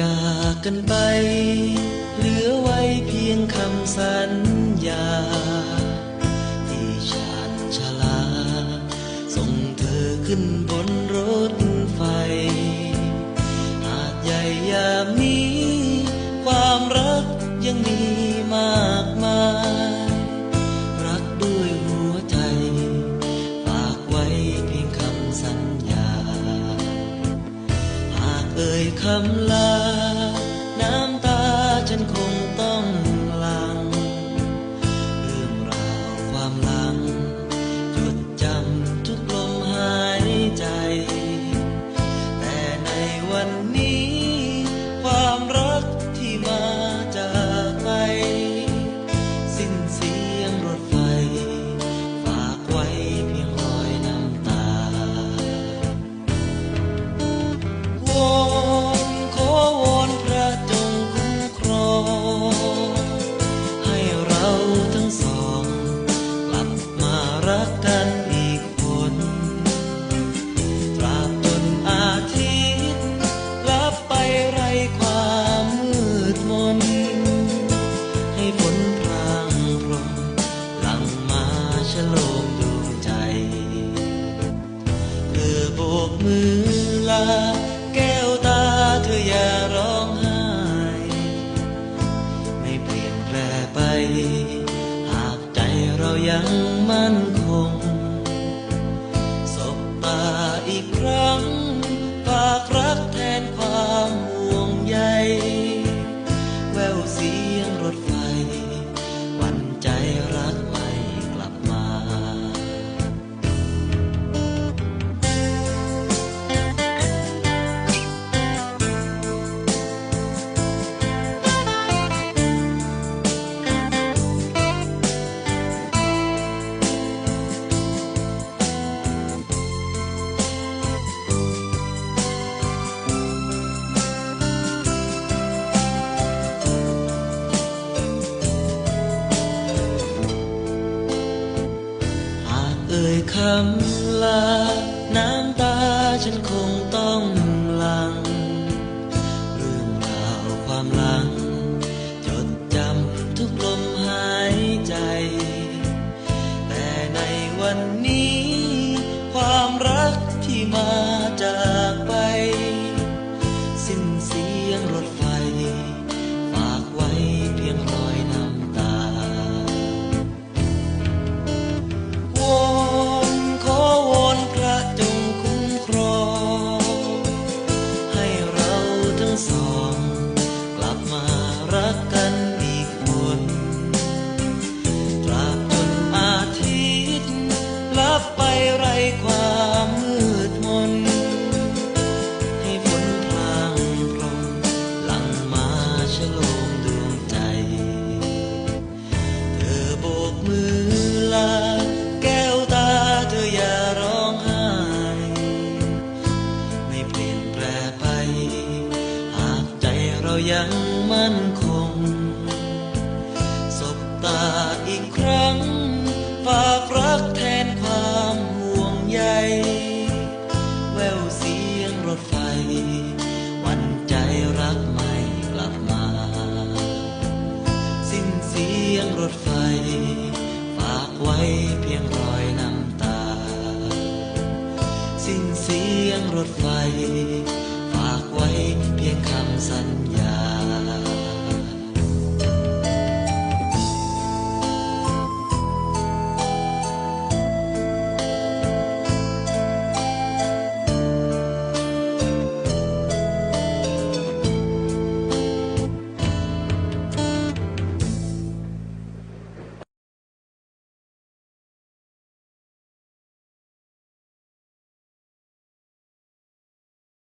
จากกันไปเหลือไว้เพียงคำสัญญาที่ฉันชลาส่งเธอขึ้นบนรถไฟหากใหญ่ยามนี้ความรักยังมีมากมายรักด้วยหัวใจฝากไว้เพียงคำสัญญาหากเอ่ยคำลาน้ำตาฉันคงต้องหลั่งเรื่องราวความหลังจดจำทุกลมหายใจแต่ในวันนี้ความรักที่มาจากไปสิ้นเสียงรถไฟฝากไว้เพียงรอยน้ำตาวอนขอวอนพระจงคุ้มครองให้เราทั้งสองกลับมารักกันอีกคนตราบจนอาทิตย์ลับไปไร้ความมืดมนให้ฝนพรางพรมหลั่งมาฉโลมดวงใจเธอโบกมือลาแก้วตาเธออย่าร้องไห้ไม่เปลี่ยนแปลไปหากใจเรายังมั่นคงสบตาอีกครั้งฝากรักแทนความห่วงใยแววเสียงรถไฟหวั่นใจรักไม่กลับมาเอ่ยคำลาน้ำตาฉันคงต้องหลั่งเรื่องราวความหลังจดจำทุกลมหายใจแต่ในวันนี้ความรักที่มาจากไปสิ้นเสียงรถไฟฝากไว้เพียงรอยน้ำตาวอนขอวอนพระจงคุ้มครองให้เราทั้งสองกลับมารักกันอีกคนตราบจนอาทิตย์ลับไปไร้ความมืดมนให้ฝนพรางพรมหลั่งมาฉโลมดวงใจเธอโบกมือลาแก้วตาเธออย่าร้องไห้ไม่เปลี่ยนแปลไปหากใจเรายังมั่นคงสบตาอีกครั้งฝากรักแทนความห่วงใยแววเสียงรถไฟหวั่นใจรักไม่กลับมาสิ้นเสียงรถไฟฝากไว้เพียงรอยน้ำตาสิ้นเสียงรถไฟฝากไว้เพียงคำสัญญา